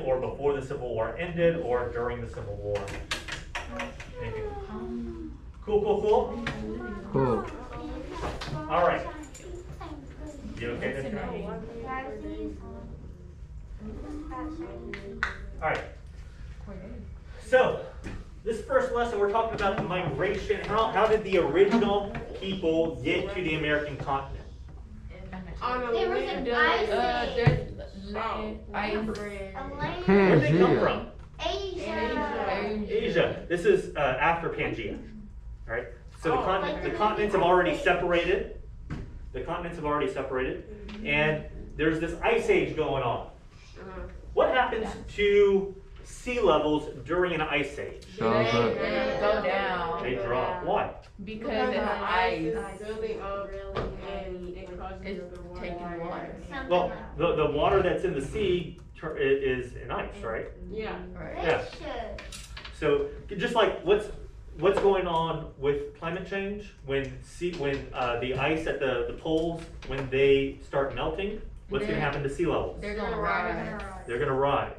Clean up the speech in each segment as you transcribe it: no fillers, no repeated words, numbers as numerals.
or before the Civil War ended, or during the Civil War. Anything? Cool, cool, cool? Cool. All right. You okay, Mr. All right. So, this first lesson, we're talking about the migration. How did the original people get to the American continent? There was an ice age. Where did they come from? Asia. Asia. This is after Pangea. All right. So the continents have already separated. The continents have already separated, and there's this ice age going on. What happens to sea levels during an ice age? Goes up. Go down. They drop. Why? Because it's ice. Building up and it causes It's the water. taking water. Well, the water that's in the sea is in ice, right? Yeah. Right. Yeah. So just like what's going on with climate change when the ice at the poles, when they start melting, what's going to happen to sea levels? They're gonna rise. They're going to rise.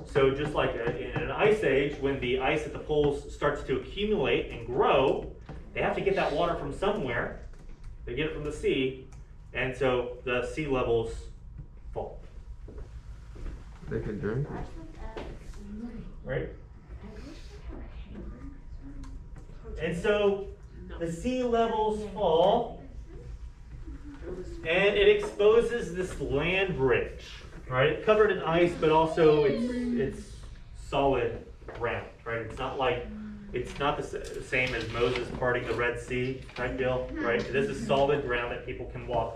So just like in an ice age, when the ice at the poles starts to accumulate and grow, they have to get that water from somewhere. They get it from the sea, and so the sea levels fall. They can drink it. Right? And so the sea levels fall, and it exposes this land bridge, right? It's covered in ice, but also it's solid ground, right? It's not the same as Moses parting the Red Sea type deal, right? This is solid ground that people can walk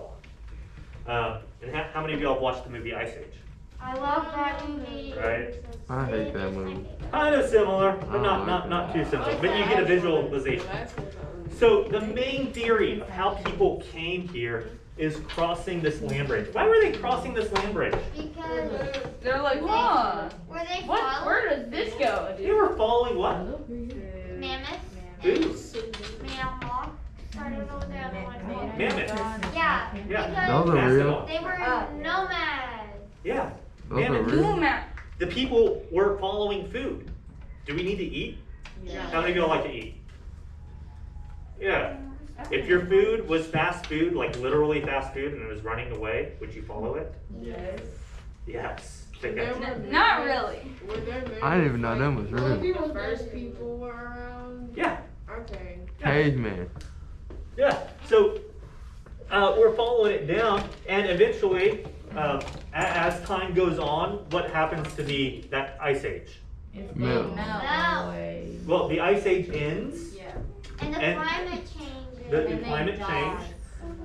on. And how many of y'all have watched the movie Ice Age? I love that movie. Right? I hate that movie. Kind of similar, but not too similar. But you get a visualization. So the main theory of how people came here is crossing this land bridge. Why were they crossing this land bridge? Because They're like, huh? were they What? following Where does this go? They were following what? mammoths? Who? Mammoth. I don't know what the other one called. Mammoths. Yeah. Yeah. Those are real. Because they were nomads. Yeah. Those are Mammoths. real. The people were following food. Do we need to eat? How many of y'all like to eat? Yeah. If your food was fast food, like literally fast food, and it was running away, would you follow it? Yes. Yes. Not really. I didn't even know them was real. The first people were around. Yeah. Okay. Caveman. Yeah. So we're following it down, and eventually, as time goes on, what happens to that ice age? It's Milk. away. Well, the ice age ends. And the And climate changes. The climate change.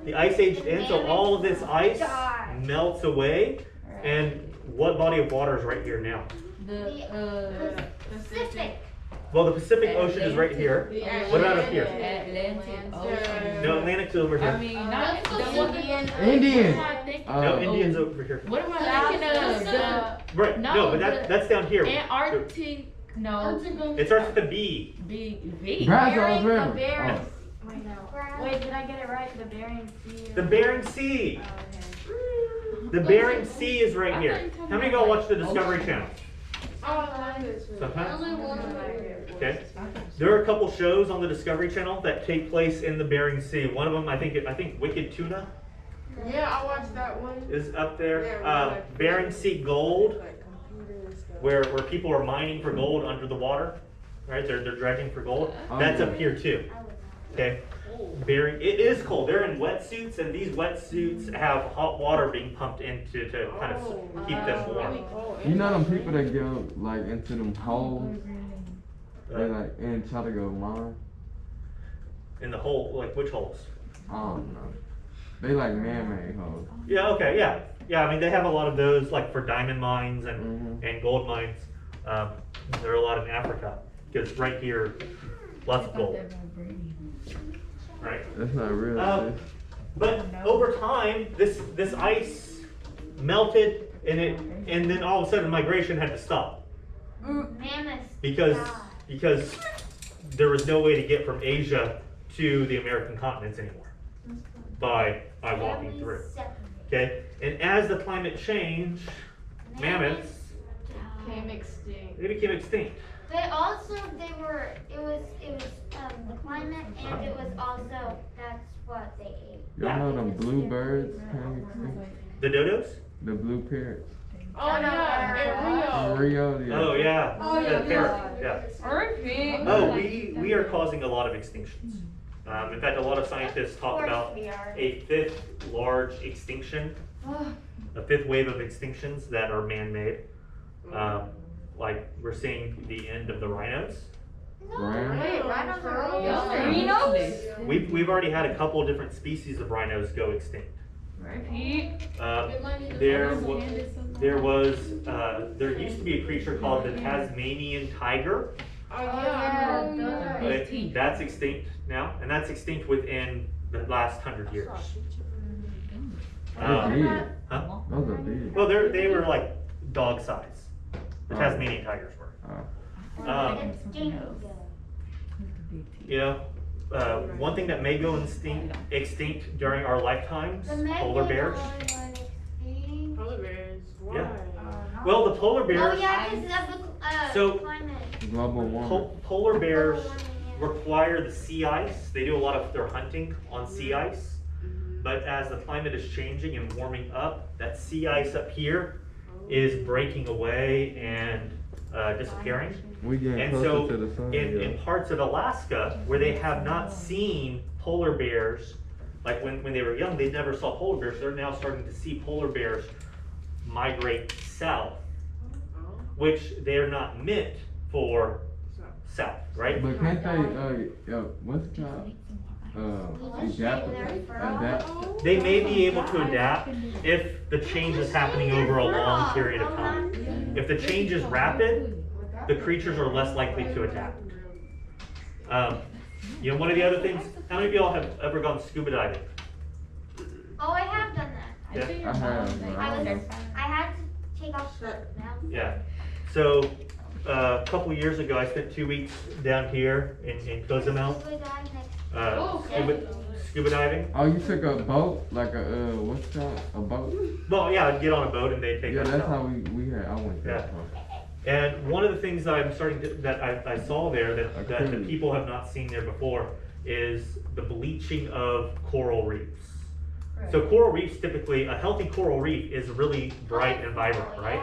The ice age ends, so all of this ice melts away. And what body of water is right here now? The Pacific. Well, the Pacific Ocean is right here. What about up here? Atlantic Ocean. No, Atlantic's over I here. mean, not the Indian. No, Indian's over here. What am I thinking of? Right. No, but that's down here. The Antarctic. No. It starts with a B. V. Brazos The River. Bering. Oh. Wait, no. Wait, did I get it right? The Bering Sea. The Bering Sea. The Bering Sea is right here. How many of y'all watch the Discovery Channel? Sometimes. Okay. There are a couple shows on the Discovery Channel that take place in the Bering Sea. One of them, I think Wicked Tuna Yeah, I watched that one. is up there. Bering Sea Gold, where people are mining for gold under the water. Right? They're dredging for gold. That's up here too. Okay. Bering. It is cold. They're in wetsuits, and these wetsuits have hot water being pumped into to kind of keep them warm. You know them people that go like into them holes? They like and try to go mine? In the hole, like which holes? I don't know. They like man-made holes. Yeah. Okay. Yeah. Yeah. I mean, they have a lot of those, like for diamond mines and gold mines. There are a lot in Africa because right here, lots of gold. Right. That's not real. sis. But over time, this ice melted, and then all of a sudden migration had to stop Mammoths. because there was no way to get from Asia to the American continents anymore by walking through. Okay, and as the climate changed, mammoths extinct. They became extinct. But also it was the climate and it was also, that's what they ate. Y'all know them bluebirds came extinct? The dodos? The blue parrots. Oh yeah, In in Rio. Rio, yeah. Oh, yeah. Oh, yeah, The parrot, yeah. R.I.P. Oh, we are causing a lot of extinctions. In fact, a lot of scientists talk Of course about we are. a fifth large extinction, a fifth wave of extinctions that are man-made. Like we're seeing the end of the rhinos. Right? Wait, rhinos are all Y'all are rhinos? We've already had a couple of different species of rhinos go extinct. R.I.P. There used to be a creature called the Tasmanian tiger. Oh yeah. But that's extinct now, and that's extinct within the last 100 years. They're Um, big. huh? Those are big. Well, they were like dog size. The Oh. Tasmanian tigers were. Oh. It's dingo. You know, one thing that may go extinct during our lifetimes, The polar bears. Polar bears. Why? Yeah. Well, the polar Oh bears, yeah, because of the So- climate. Global warming. polar bears Global warming, yeah. require the sea ice. They do a lot of their hunting on sea ice. But as the climate is changing and warming up, that sea ice up here is breaking away and disappearing. We getting And closer so to the sun. in yeah. parts of Alaska where they have not seen polar bears, like when they were young, they never saw polar bears. They're now starting to see polar bears migrate south, which they're not meant for south, right? But can't they, what's it called? Adapt? They may be able to adapt if the change is happening over a long period of time. If the change is rapid, the creatures are less likely to adapt. You know, one of the other things, how many of y'all have ever gone scuba diving? Oh, I have done that. Yeah. I have, but I don't know. I had to take off the mask. Yeah. So, a couple of years ago, I spent 2 weeks down here in Cozumel, Scuba dive next. scuba diving. Oh, you took a boat? Like what's it called? A boat? Well, yeah, I'd get on a boat and they take Yeah, us that's out. how we had, I went Yeah. that far. And one of the things that I saw there that the Okay. people have not seen there before is the bleaching of coral reefs. So coral reefs typically, a healthy coral reef is really bright and vibrant, right?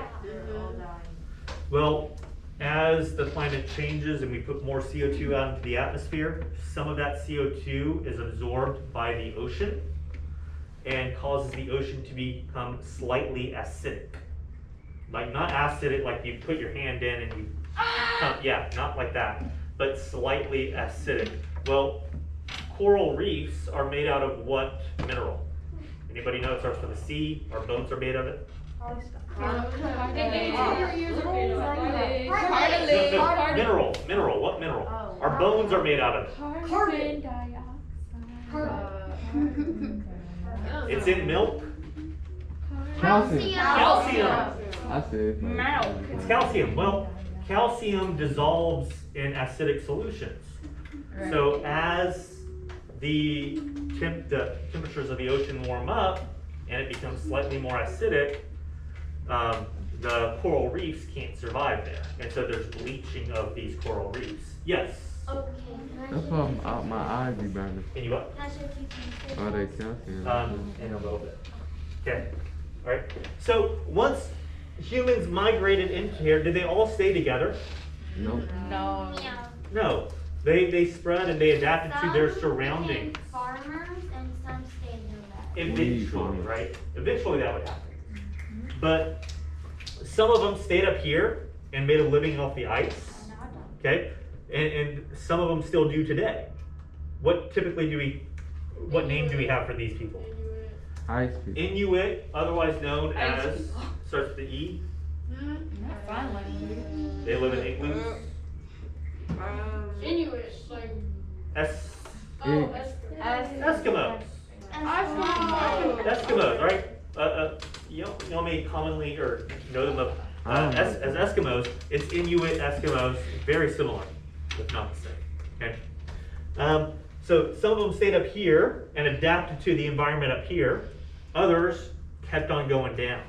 Well, as the climate changes and we put more CO2 out into the atmosphere, some of that CO2 is absorbed by the ocean and causes the ocean to become slightly acidic. Like not acidic, like you put your hand in and you, yeah, not like that, but slightly acidic. Well, coral reefs are made out of what mineral? Anybody know it starts with a C? Our bones are made of it? Mineral, what mineral? Our bones are made out of it. Carbon It's in milk. Calcium. Calcium. I said it. It's calcium. Well, calcium dissolves in acidic solutions. So as the temperatures of the ocean warm up and it becomes slightly more acidic, the coral reefs can't survive there. And so there's bleaching of these coral reefs. Yes. Okay. That's why my eyes be burning. Can you what? Oh, they calcium. In a little bit. Okay. All right. So once humans migrated into here, did they all stay together? Nope. No. Yeah. No. They spread and they adapted to their surroundings. Farmers and some stayed nomad. Eventually, right? Eventually that would happen. But some of them stayed up here and made a living off the ice. Okay? And some of them still do today. What name do we have for these people? Ice people. Inuit, otherwise known as, starts with the E. They live in igloos. Inuits, like. Eskimos. Eskimos, right? You know me commonly or know them as Eskimos. It's Inuit, Eskimos, very similar, if not the same. Okay. So some of them stayed up here and adapted to the environment up here. Others kept on going down.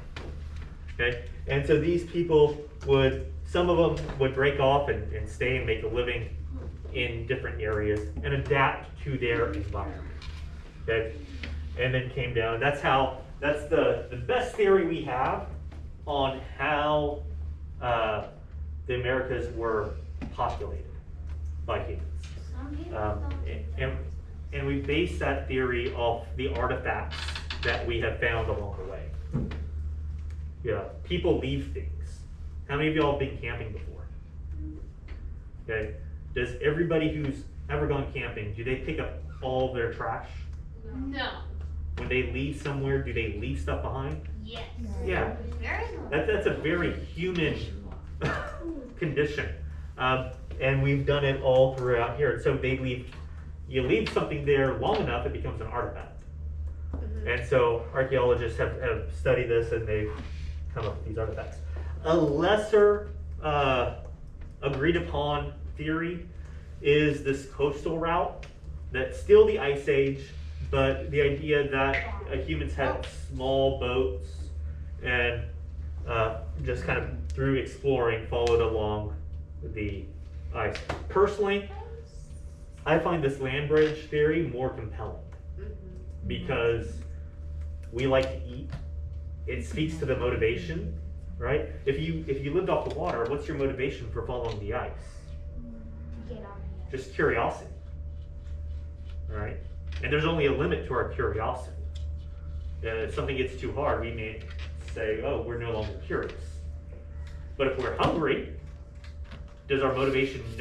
Okay. And so these people would some of them would break off and stay and make a living in different areas and adapt to their environment. Okay, and then came down. That's the best theory we have on how the Americas were populated by humans. Some people Um, don't. and we base that theory off the artifacts that we have found along the way. Yeah, people leave things. How many of y'all have been camping before? Okay, does everybody who's ever gone camping, do they pick up all their trash? No. When they leave somewhere, do they leave stuff behind? Yes. Yeah, Very good. that's a very human condition. And we've done it all throughout here. So you leave something there long enough, it becomes an artifact. And so archaeologists have studied this and they've come up with these artifacts. A lesser agreed upon theory is this coastal route that's still the Ice Age, but the idea that humans had small boats and just kind of through exploring followed along the ice. Personally, I find this land bridge theory more compelling because we like to eat. It speaks to the motivation, right? If you lived off the water, what's your motivation for following the ice? Get on the Just curiosity, all right? And there's only a limit to our curiosity. And if something gets too hard, we may say, oh, we're no longer curious. But if we're hungry, does our motivation